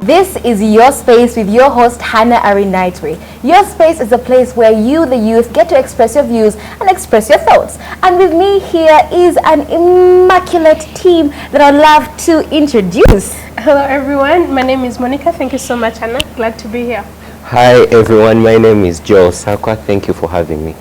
This is Your Space with your host, Hannah Arinaitre. Your Space is a place where you, the youth, get to express your views and express your thoughts. And with me here is an immaculate team that I'd love to introduce. Hello everyone, my name is Monica. Thank you so much, Hannah. Glad to be here. Hi everyone, my name is Joel Sakwa. Thank you for having me.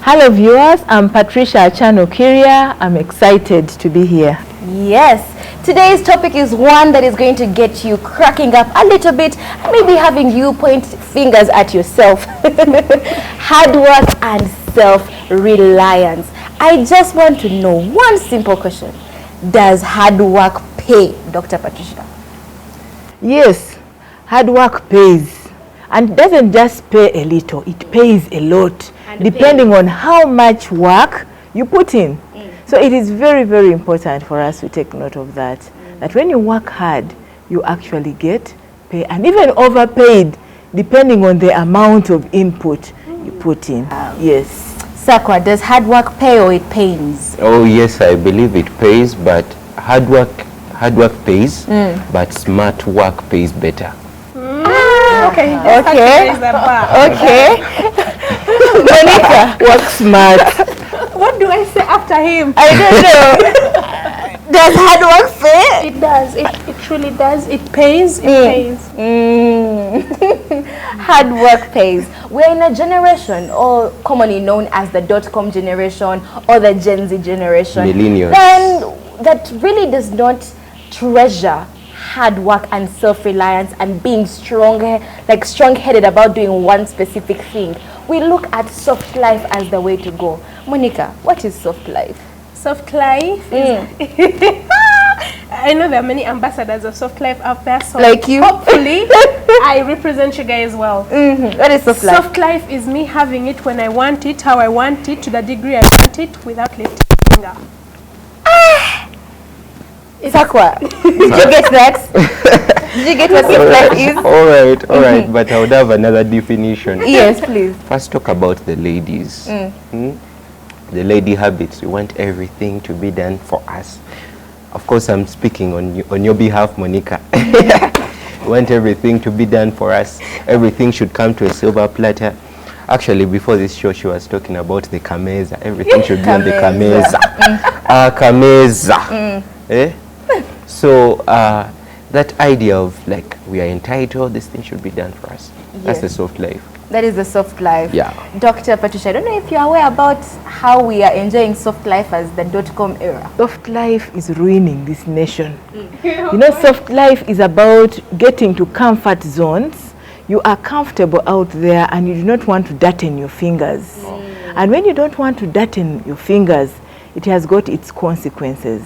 Hello viewers, I'm Patricia Achano Kiria. I'm excited to be here. Yes, today's topic is one that is going to get you cracking up a little bit and maybe having you point fingers at yourself. Hard work and self-reliance. I just want to know one simple question. Does hard work pay, Dr. Patricia? Yes, hard work pays. And it doesn't just pay a little, it pays a lot, depending on how much work you put in. So it is very, very important for us to take note of that. That when you work hard, you actually get paid, and even overpaid, depending on the amount of input you put in. Yes. Sakwa, does hard work pay or it pays? Oh yes, I believe it pays, but hard work pays, but smart work pays better. Okay. Okay. Monica, work smart. What do I say after him? I don't know. Does hard work pay? It does. It truly does. It pays. It pays. Hard work pays. We're in a generation, or commonly known as the .com generation or the Gen Z generation, Millennials. that really does not treasure hard work and self-reliance and being strong-headed about doing one specific thing. We look at soft life as the way to go. Monica, what is soft life? Soft life is I know there are many ambassadors of soft life out there, so like you. Hopefully I represent you guys well. What is soft life? Soft life is me having it when I want it, how I want it, to the degree I want it, without lifting a finger. Sakwa, did you get that? Did you get what soft life is? All right, but I would have another definition. Yes, please. First, talk about the ladies. The lady habits. We want everything to be done for us. Of course, I'm speaking on your behalf, Monica. We want everything to be done for us. Everything should come to a silver platter. Actually, before this show, she was talking about the kameza. Everything should be on the kameza. Kameza. So that idea of like we are entitled, this thing should be done for us. Yes. That's the soft life. That is the soft life. Yeah. Dr. Patricia, I don't know if you're aware about how we are enjoying soft life as the .com era. Soft life is ruining this nation. You know, soft life is about getting to comfort zones. You are comfortable out there and you do not want to dirten your fingers. And when you don't want to dirten your fingers, it has got its consequences.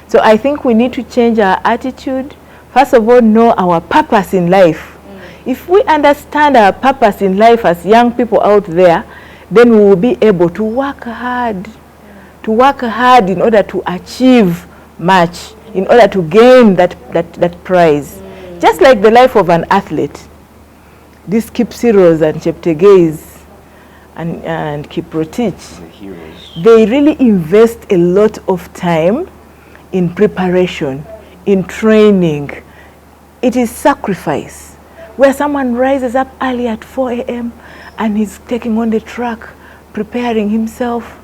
So I think we need to change our attitude. First of all, know our purpose in life. If we understand our purpose in life as young people out there, then we will be able to work hard. To work hard in order to achieve much, in order to gain that prize. Just like the life of an athlete. These Kipsiros and Cheptegeis and Kiprotich, they really invest a lot of time in preparation, in training. It is sacrifice. Where someone rises up early at 4 a.m. and he's taking on the track, preparing himself.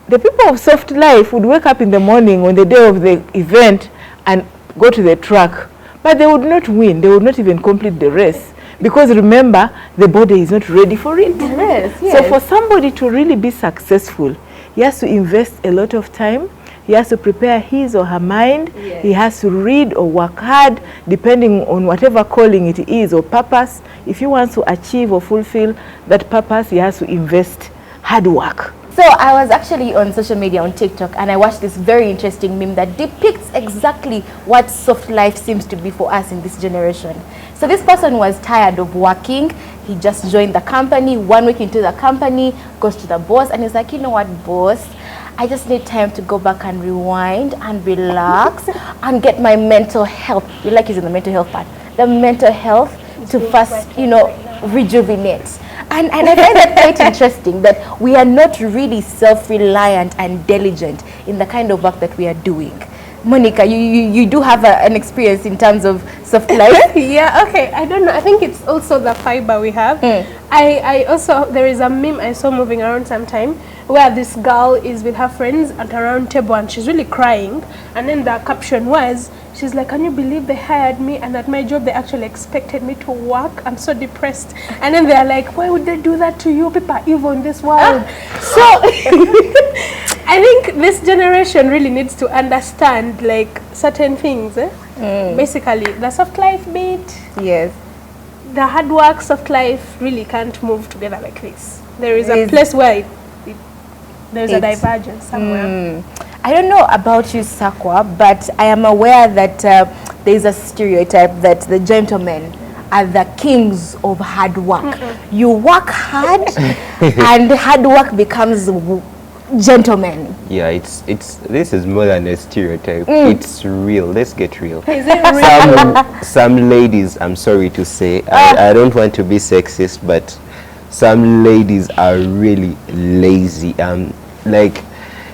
The people of soft life would wake up in the morning on the day of the event and go to the track, but they would not win. They would not even complete the race. Because remember, the body is not ready for it. Yes. So for somebody to really be successful, he has to invest a lot of time. He has to prepare his or her mind. Yes. He has to read or work hard, depending on whatever calling it is or purpose. If he wants to achieve or fulfill that purpose, he has to invest hard work. So I was actually on social media, on TikTok, and I watched this very interesting meme that depicts exactly what soft life seems to be for us in this generation. So this person was tired of working. He just joined the company. 1 week into the company, goes to the boss, and he's like, you know what, boss? I just need time to go back and rewind and relax and get my mental health. You like using the mental health part. The mental health to first, rejuvenate. And I find that quite interesting that we are not really self-reliant and diligent in the kind of work that we are doing. Monica, you do have an experience in terms of soft life. Yeah, okay. I don't know. I think it's also the fiber we have. I also, there is a meme I saw moving around sometime where this girl is with her friends at a round table and she's really crying. And then the caption was, she's like, can you believe they hired me and at my job they actually expected me to work? I'm so depressed. And then they're like, why would they do that to you? People are evil in this world. So I think this generation really needs to understand like certain things. Basically, the soft life bit, Yes. the hard work, soft life really can't move together like this. There is a place where there's a divergence somewhere. I don't know about you, Sakwa, but I am aware that there's a stereotype that the gentlemen are the kings of hard work. You work hard and hard work becomes gentlemen. Yeah, it's this is more than a stereotype. It's real. Let's get real. Is it real? Some ladies, I'm sorry to say, I don't want to be sexist, but some ladies are really lazy. Like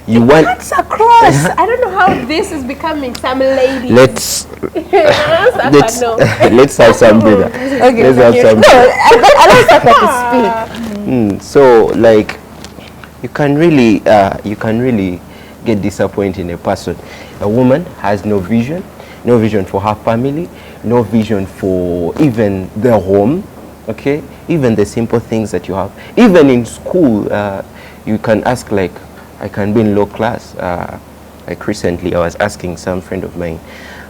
you want That's across. I don't know how this is becoming some lady. let's No. let's have some breather. Okay. Let's have some breather. Allow Sakwa to speak. So like you can really get disappointed in a person. A woman has no vision for her family, no vision for even their home, okay, even the simple things that you have. Even in school, you can ask, like, I can be in low class. Like recently I was asking some friend of mine,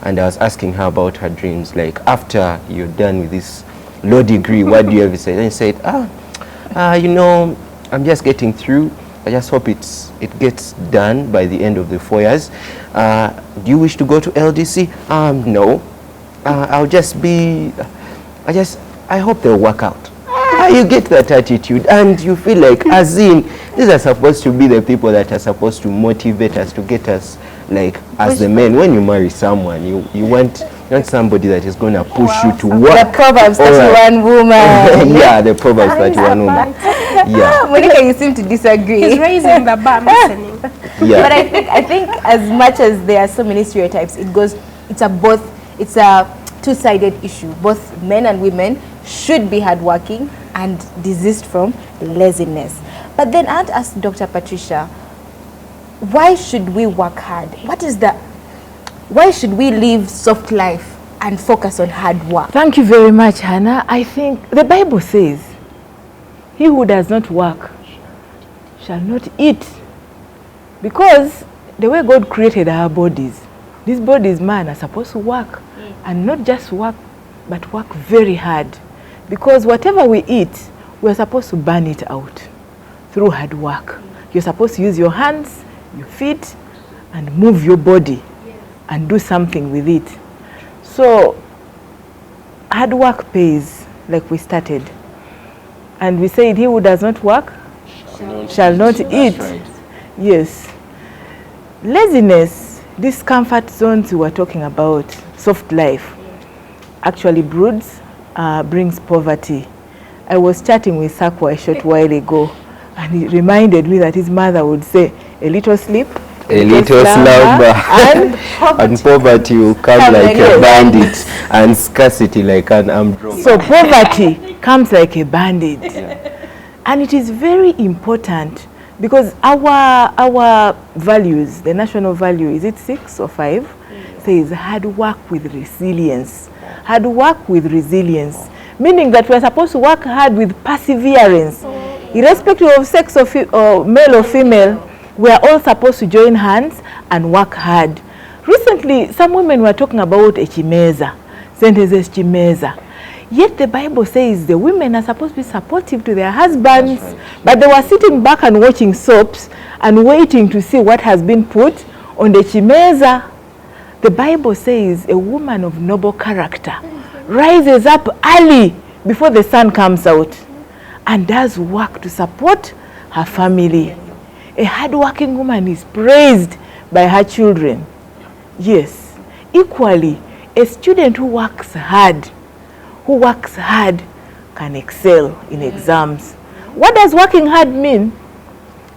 and I was asking her about her dreams, like after you're done with this low degree, what do you ever say? Then she said, you know, I'm just getting through. I just hope it gets done by the end of the 4 years. Do you wish to go to LDC? No. I'll just be, I hope they'll work out. You get that attitude and you feel like, as in, these are supposed to be the people that are supposed to motivate us, to get us, like, as the men. When you marry someone, you want somebody that is going to push you to work. The Proverbs 31 woman. Yeah, the Proverbs 31 woman. Yeah. Monica, you seem to disagree. He's raising the bar, listening. Yeah. But I think as much as there are so many stereotypes, it's a two-sided issue. Both men and women should be hardworking and desist from laziness. But then I'd ask Dr. Patricia, why should we work hard? Why should we live soft life and focus on hard work? Thank you very much, Hannah. I think the Bible says, he who does not work shall not eat. Because the way God created our bodies, these bodies, man, are supposed to work. And not just work, but work very hard. Because whatever we eat, we're supposed to burn it out through hard work. You're supposed to use your hands, your feet, and move your body and do something with it. So hard work pays, like we started. And we said, he who does not work shall not eat. Right. Yes. Laziness, these comfort zones we were talking about, soft life, actually brings poverty. I was chatting with Sakwa a short while ago, and he reminded me that his mother would say, a little sleep, a little slumber, and poverty will come like a bandit, and scarcity like an umbrella. So poverty comes like a bandit. And it is very important because our values, the national value, is it 6 or 5? Says hard work with resilience. Hard work with resilience. Meaning that we're supposed to work hard with perseverance. Irrespective of sex or male or female, we are all supposed to join hands and work hard. Recently, some women were talking about echimeza, sentences chimeza. Yet the Bible says the women are supposed to be supportive to their husbands, but they were sitting back and watching soaps and waiting to see what has been put on the chimeza. The Bible says a woman of noble character rises up early before the sun comes out and does work to support her family. A hardworking woman is praised by her children. Yes, equally, a student who works hard can excel in exams. What does working hard mean?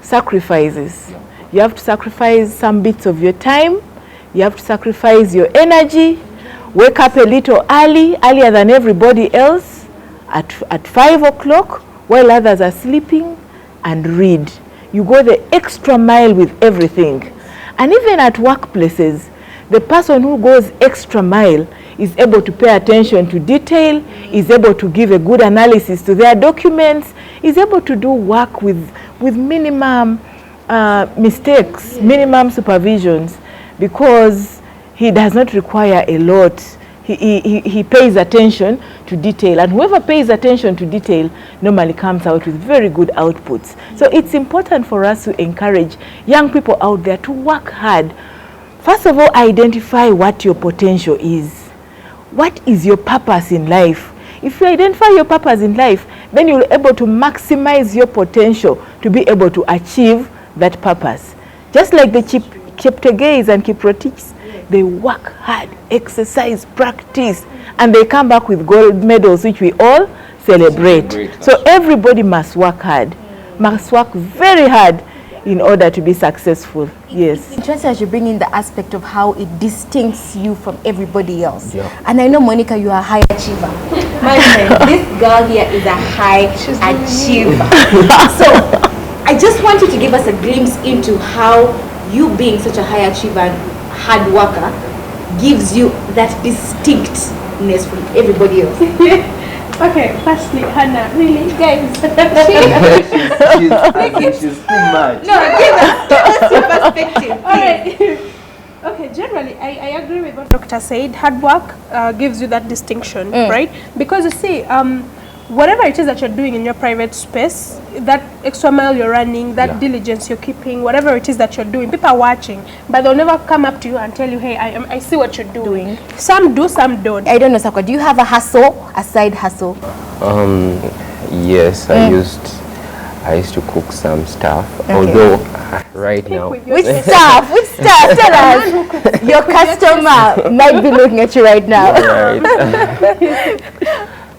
Sacrifices. You have to sacrifice some bits of your time. You have to sacrifice your energy, wake up a little earlier than everybody else, at 5 o'clock, while others are sleeping, and read. You go the extra mile with everything. And even at workplaces, the person who goes extra mile is able to pay attention to detail, is able to give a good analysis to their documents, is able to do work with minimum mistakes, minimum supervisions, because he does not require a lot. He pays attention to detail, and whoever pays attention to detail normally comes out with very good outputs. So it's important for us to encourage young people out there to work hard. First of all, identify what your potential is. What is your purpose in life? If you identify your purpose in life, then you're able to maximize your potential to be able to achieve that purpose. Just like the Cheptegei's and Kiprotich, they work hard, exercise, practice, and they come back with gold medals, which we all celebrate. So everybody must work hard, must work very hard in order to be successful. Yes. It's interesting as you bring in the aspect of how it distincts you from everybody else. Yeah. And I know, Monica, you are a high achiever. My friend, this girl here is a high achiever. So I just want you to give us a glimpse into how you being such a high achiever and hard worker gives you that distinctness from everybody else. Okay, firstly, Hannah, really, guys. She's too much. No, give us your perspective. All right. Okay, generally, I agree with what Dr. said. Hard work gives you that distinction, right? Because you see, whatever it is that you're doing in your private space, that extra mile you're running, that diligence you're keeping, whatever it is that you're doing, people are watching, but they'll never come up to you and tell you, hey, I see what you're doing. Some do, some don't. I don't know, Sakwa, do you have a hustle, a side hustle? Yes, I used to cook some stuff, although right now. Which stuff? Which stuff? Tell us. Your customer might be looking at you right now. Right.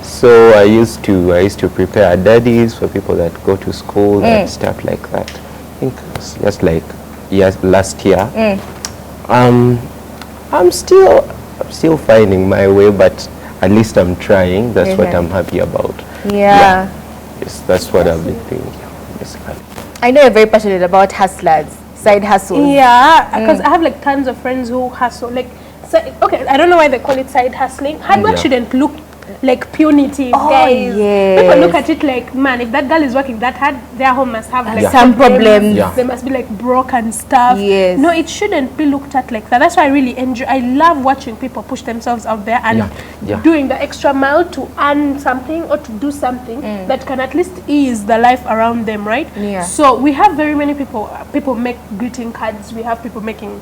So I used to prepare daddies for people that go to school and stuff like that. I think it's just like last year. I'm still finding my way, but at least I'm trying. That's what I'm happy about. Yeah. Yes, that's what I've been doing. Basically. I know you're very passionate about hustlers, side hustles. Yeah, because I have like tons of friends who hustle. Like, okay, I don't know why they call it side hustling. Hard work shouldn't look like punitive, guys. Yes. People look at it like, man, if that girl is working that hard, their home must have like some problems. Yeah. They must be like broke and stuff. Yes. No, it shouldn't be looked at like that. That's why I really enjoy. I love watching people push themselves out there and doing the extra mile to earn something or to do something that can at least ease the life around them, right? Yeah. So we have very many people. People make greeting cards. We have people making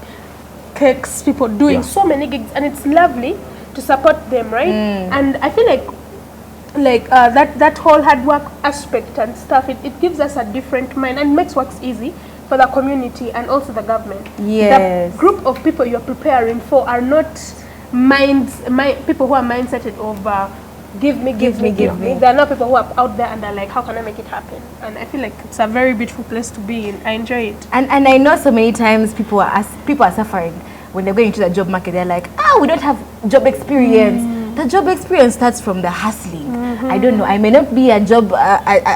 cakes. People doing so many gigs, and it's lovely to support them, right? And I feel like that whole hard work aspect and stuff, it gives us a different mind and makes works easy for the community and also the government. Yes. The group of people you're preparing for are not people who are mindseted of give me. There are not people who are out there and are like, how can I make it happen? And I feel like it's a very beautiful place to be in. I enjoy it. And I know so many times people are suffering when they're going into the job market. They're like, we don't have job experience. The job experience starts from the hustling. I don't know, I may not be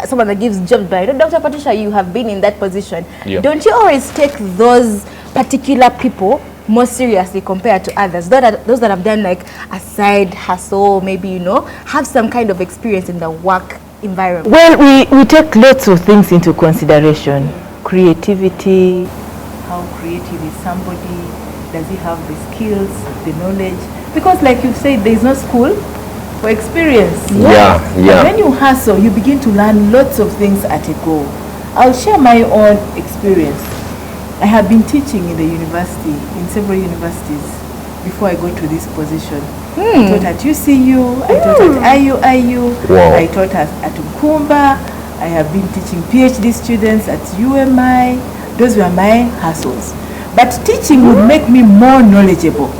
someone that gives jobs, but I know, Dr. Patricia, you have been in that position. Don't you always take those particular people more seriously compared to others, those that have done like a side hustle, maybe, have some kind of experience in the work environment? Well, we take lots of things into consideration. Creativity, how creative is somebody, does he have the skills, the knowledge? Because like you said, there is no school for experience. Yeah. And when you hustle, you begin to learn lots of things at a go. I'll share my own experience. I have been teaching in the university, in several universities, before I got to this position. I taught at UCU, I taught at IUIU, I taught at Ukumba, I have been teaching PhD students at UMI. Those were my hustles. But teaching would make me more knowledgeable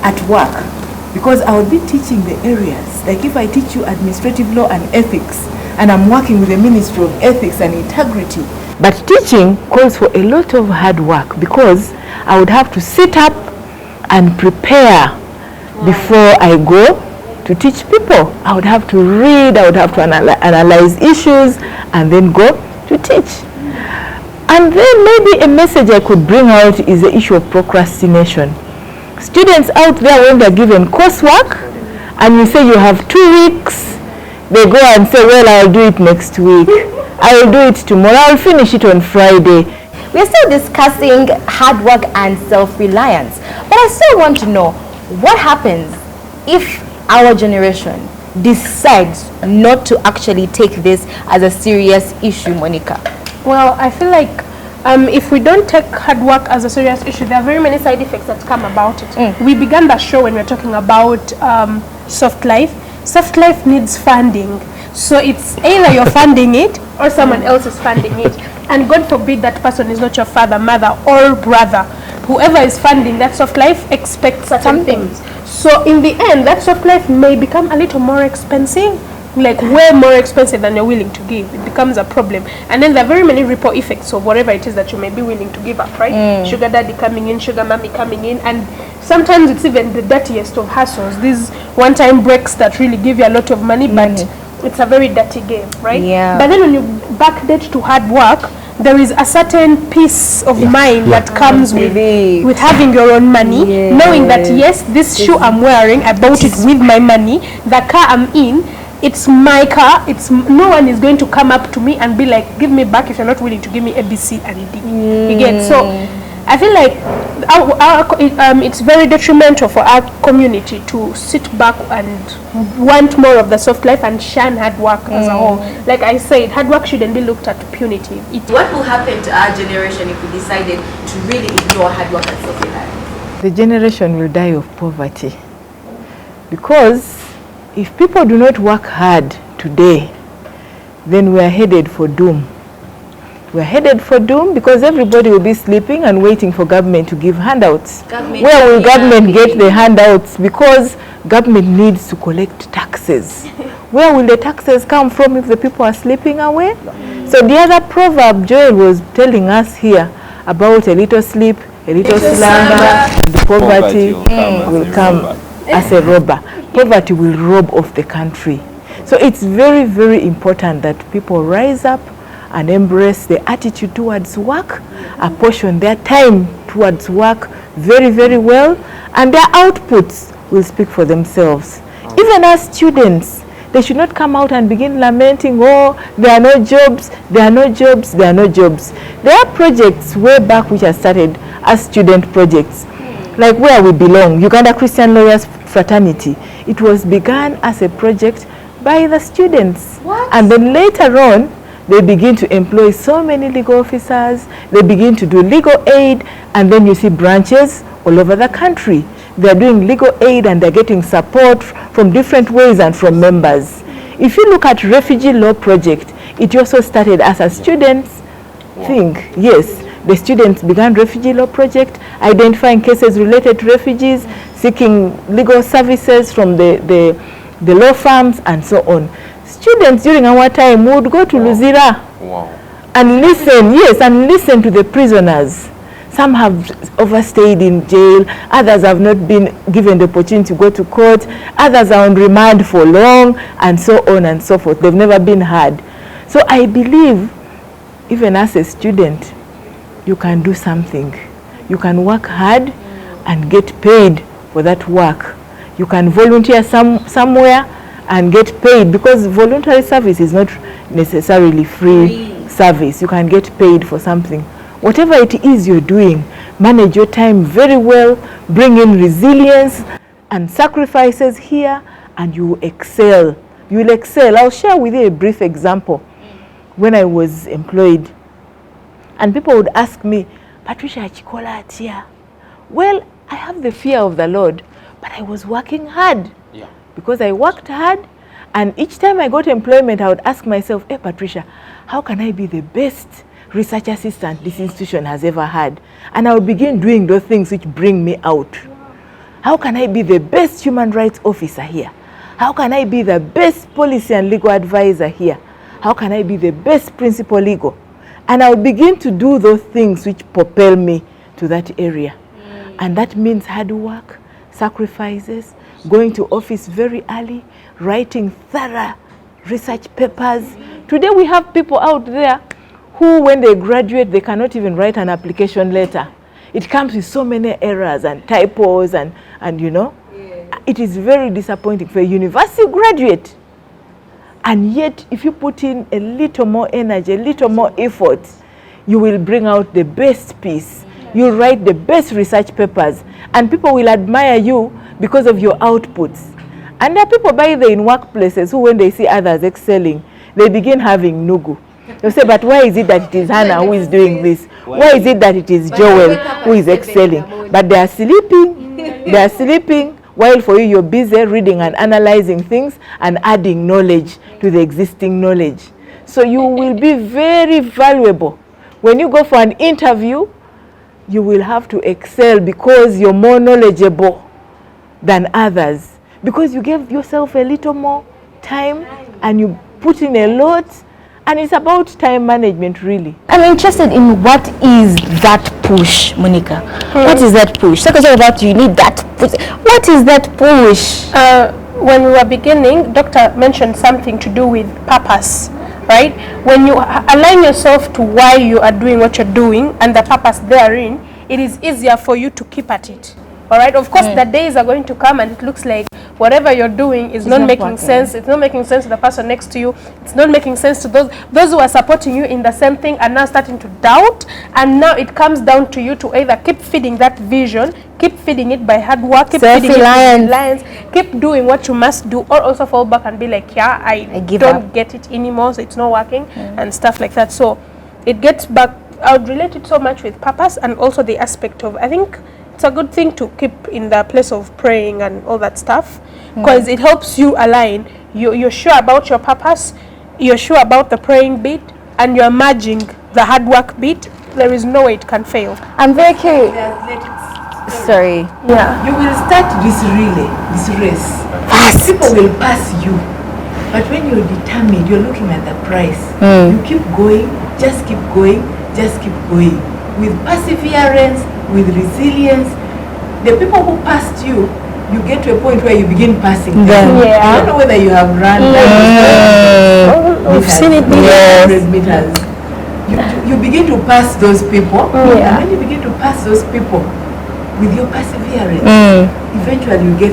at work, because I would be teaching the areas. Like if I teach you administrative law and ethics, and I'm working with the Ministry of Ethics and Integrity. But teaching calls for a lot of hard work, because I would have to sit up and prepare before I go to teach people. I would have to read, I would have to analyze issues, and then go to teach. And then maybe a message I could bring out is the issue of procrastination. Students out there, when they're given coursework, and you say you have 2 weeks, they go and say, well, I'll do it next week. I'll do it tomorrow. I'll finish it on Friday. We're still discussing hard work and self-reliance. But I still want to know, what happens if our generation decides not to actually take this as a serious issue, Monica? Well, I feel like if we don't take hard work as a serious issue, there are very many side effects that come about it. We began the show when we were talking about soft life. Soft life needs funding. So it's either you're funding it or someone else is funding it. And God forbid that person is not your father, mother, or brother. Whoever is funding that soft life expects certain things. So in the end, that soft life may become a little more expensive, like way more expensive than you're willing to give. It becomes a problem. And then there are very many ripple effects of whatever it is that you may be willing to give up, right? Sugar daddy coming in, sugar mommy coming in, and sometimes it's even the dirtiest of hassles. These one-time breaks that really give you a lot of money, but it's a very dirty game, right? Yeah. But then when you backdate to hard work, there is a certain peace of mind that comes with having your own money, knowing that yes, this shoe I'm wearing, I bought it with my money. The car I'm in, it's my car. It's no one is going to come up to me and be like, give me back if you're not willing to give me A, B, C, and D. You get? So I feel like it's very detrimental for our community to sit back and want more of the soft life and shun hard work as a whole. Like I said, hard work shouldn't be looked at punitive. What will happen to our generation if we decided to really ignore hard work and self-reliance? The generation will die of poverty. Because if people do not work hard today, then we are headed for doom. We're headed for doom because everybody will be sleeping and waiting for government to give handouts. Where will government get the handouts? Because government needs to collect taxes. Where will the taxes come from if the people are sleeping away? So the other proverb Joel was telling us here about a little sleep, a little slumber, the poverty will come as a robber. Poverty will rob off the country. So it's very, very important that people rise up and embrace the attitude towards work, apportion their time towards work very, very well, and their outputs will speak for themselves. Even as students, they should not come out and begin lamenting, oh, there are no jobs, there are no jobs, there are no jobs. There are projects way back which are started as student projects, like Where We Belong, Uganda Christian Lawyers Fraternity. It was begun as a project by the students. And then later on, they begin to employ so many legal officers, they begin to do legal aid, and then you see branches all over the country. They're doing legal aid and they're getting support from different ways and from members. If you look at Refugee Law Project, it also started as a students thing. Yes, the students began Refugee Law Project, identifying cases related to refugees, seeking legal services from the law firms and so on. Students during our time would go to Luzira and listen, and listen to the prisoners. Some have overstayed in jail, others have not been given the opportunity to go to court, others are on remand for long, and so on and so forth. They've never been heard. So I believe, even as a student, you can do something. You can work hard and get paid for that work. You can volunteer somewhere and get paid, because voluntary service is not necessarily free service. You can get paid for something. Whatever it is you're doing, manage your time very well, bring in resilience and sacrifices here, and you will excel. You will excel. I'll share with you a brief example. When I was employed, and people would ask me, Patricia, chikola atia. Well, I have the fear of the Lord, but I was working hard. Because I worked hard, and each time I got employment, I would ask myself, hey, Patricia, how can I be the best research assistant this institution has ever had? And I would begin doing those things which bring me out. How can I be the best human rights officer here? How can I be the best policy and legal advisor here? How can I be the best principal legal? And I would begin to do those things which propel me to that area. And that means hard work, sacrifices, going to office very early, writing thorough research papers. Today we have people out there who, when they graduate, they cannot even write an application letter. It comes with so many errors and typos and you know, it is very disappointing for a university graduate. And yet, if you put in a little more energy, a little more effort, you will bring out the best piece. You write the best research papers, and people will admire you because of your outputs. And there are people by there in workplaces who, when they see others excelling, they begin having nugu. They'll say, but why is it that it is Hannah who is doing this? Why is it that it is Joel who is excelling? But they are sleeping. They are sleeping, while for you, you're busy reading and analyzing things and adding knowledge to the existing knowledge. So you will be very valuable. When you go for an interview, you will have to excel because you're more knowledgeable than others. Because you gave yourself a little more time and you put in a lot. And it's about time management, really. I'm interested in what is that push, Monica? What is that push? Talk about you need that push. What is that push? When we were beginning, Doctor mentioned something to do with purpose, right? When you align yourself to why you are doing what you're doing and the purpose therein, it is easier for you to keep at it. All right, of course, the days are going to come and it looks like whatever you're doing is not making sense. It's not making sense to the person next to you. It's not making sense to those who are supporting you in the same thing are now starting to doubt. And now it comes down to you to either keep feeding that vision, keep feeding it by hard work, keep feeding it by reliance, keep doing what you must do, or also fall back and be like, yeah, I don't get it anymore, so it's not working, and stuff like that. So it gets back, I would relate it so much with purpose and also the aspect of, I think, it's a good thing to keep in the place of praying and all that stuff, because it helps you align. You're sure about your purpose, you're sure about the praying bit, and you're merging the hard work bit. There is no way it can fail. I'm very curious. Sorry. Yeah. You will start this relay, this race. Fast. People will pass you. But when you're determined, you're looking at the price. You keep going, just keep going, just keep going. With perseverance, with resilience, the people who passed you, you get to a point where you begin passing them. I don't know whether you have run We've seen it. 100 meters. You begin to pass those people, and when you begin to pass those people with your perseverance, eventually you get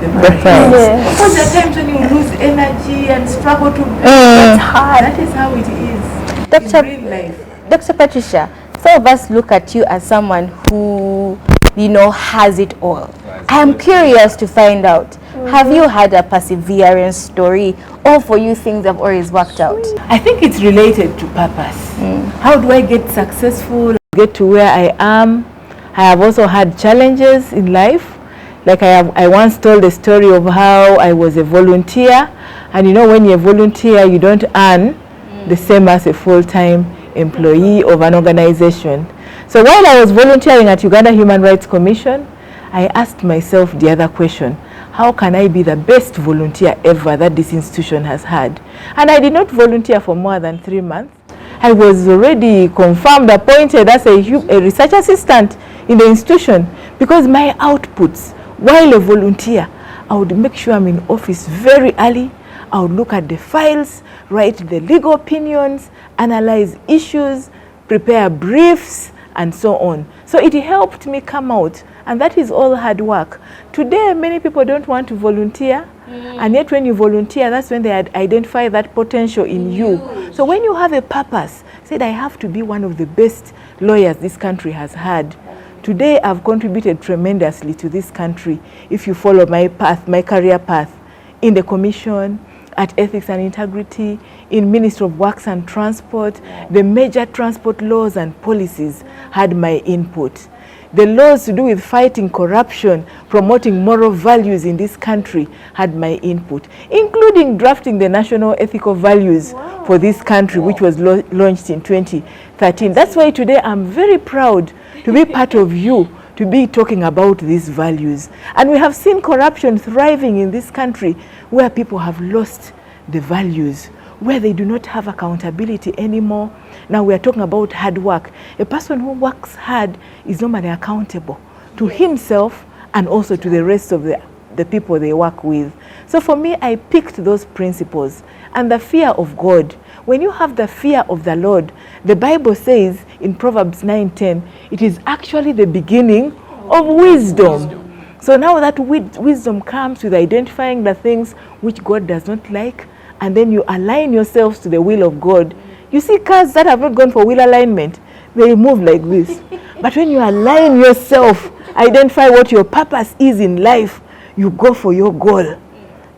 the prize. Of course, there are times when you lose energy and struggle to it's hard. That is how it is in real life. Dr. Patricia, some of us look at you as someone who, you know, has it all. I am curious to find out, have you had a perseverance story, or for you things have always worked out? I think it's related to purpose. How do I get successful, get to where I am? I have also had challenges in life. Like I once told the story of how I was a volunteer, and you know, when you're a volunteer, you don't earn the same as a full-time employee of an organization. So while I was volunteering at Uganda Human Rights Commission, I asked myself the other question: how can I be the best volunteer ever that this institution has had? And I did not volunteer for more than 3 months. I was already confirmed, appointed as a research assistant in the institution, because my outputs, while a volunteer, I would make sure I'm in office very early. I would look at the files, write the legal opinions, analyze issues, prepare briefs, and so on. So it helped me come out, and that is all hard work. Today, many people don't want to volunteer, and yet when you volunteer, that's when they identify that potential in you. So when you have a purpose, said, I have to be one of the best lawyers this country has had. Today, I've contributed tremendously to this country. If you follow my path, my career path, in the commission, at Ethics and Integrity, in Ministry of Works and Transport, the major transport laws and policies had my input. The laws to do with fighting corruption, promoting moral values in this country had my input, including drafting the national ethical values for this country, which was launched in 2013. That's why today I'm very proud to be part of you, to be talking about these values. And we have seen corruption thriving in this country, where people have lost the values, where they do not have accountability anymore. Now we are talking about hard work. A person who works hard is normally accountable. to himself and also to the rest of the people they work with. So for me, I picked those principles and the fear of God. When you have the fear of the Lord, the Bible says in Proverbs 9:10, it is actually the beginning of wisdom. So now that wisdom comes with identifying the things which God does not like, and then you align yourselves to the will of God. You see cars that have not gone for wheel alignment, they move like this. But when you align yourself, identify what your purpose is in life, you go for your goal.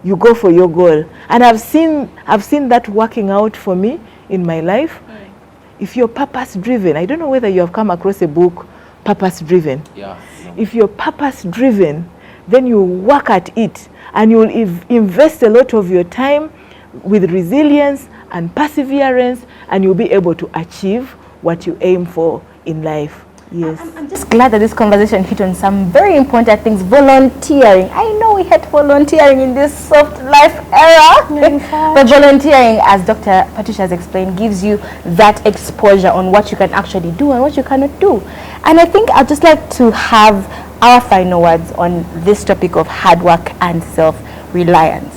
You go for your goal. And I've seen that working out for me in my life. If you're purpose driven, I don't know whether you have come across a book, Purpose Driven. Yeah. No. If you're purpose driven, then you work at it and you'll invest a lot of your time with resilience and perseverance, and you'll be able to achieve what you aim for in life. Yes. I'm just glad that this conversation hit on some very important things. Volunteering. I know we had volunteering in this soft life era. But volunteering, as Dr. Patricia has explained, gives you that exposure on what you can actually do and what you cannot do. And I think I'd just like to have our final words on this topic of hard work and self-reliance.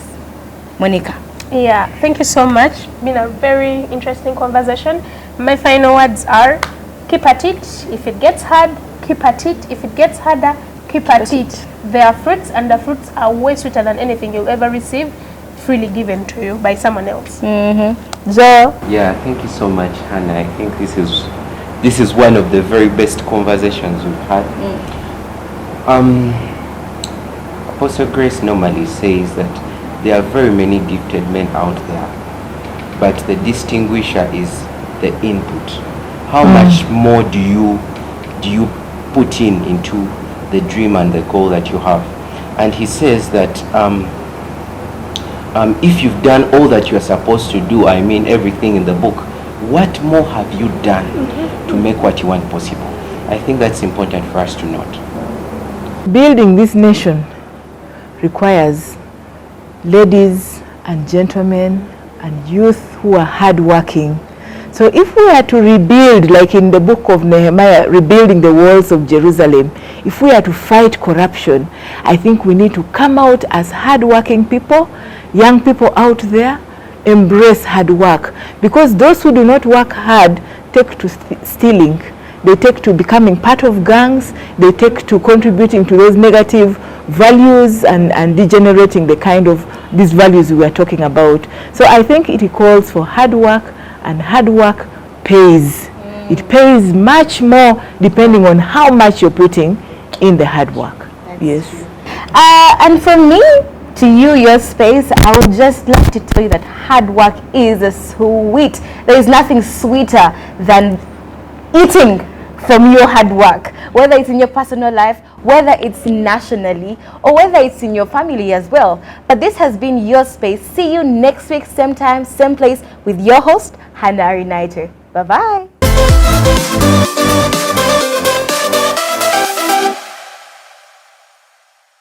Monica. Yeah, thank you so much. It's been a very interesting conversation. My final words are, keep at it. If it gets hard, keep at it. If it gets harder, keep at it. There are fruits, and the fruits are way sweeter than anything you'll ever receive freely given to you by someone else. Joe? Yeah, thank you so much, Hannah. I think this is one of the very best conversations we've had. Apostle Grace normally says that there are very many gifted men out there, but the distinguisher is the input. How much more do you put into the dream and the goal that you have? And he says that if you've done all that you're supposed to do, I mean everything in the book, what more have you done to make what you want possible? I think that's important for us to note. Building this nation requires ladies and gentlemen and youth who are hardworking. So if we are to rebuild, like in the book of Nehemiah, rebuilding the walls of Jerusalem, if we are to fight corruption, I think we need to come out as hardworking people, young people out there, embrace hard work. Because those who do not work hard take to stealing, they take to becoming part of gangs, they take to contributing to those negative values and degenerating the kind of these values we were talking about. So I think it calls for hard work, and hard work pays. It pays much more depending on how much you're putting in the hard work. Yes. And from me to you, your space, I would just like to tell you that hard work is sweet. There is nothing sweeter than eating from your hard work, whether it's in your personal life, whether it's nationally, or whether it's in your family as well. But this has been your space. See you next week, same time, same place, with your host, Hannah Renaiter. Bye-bye.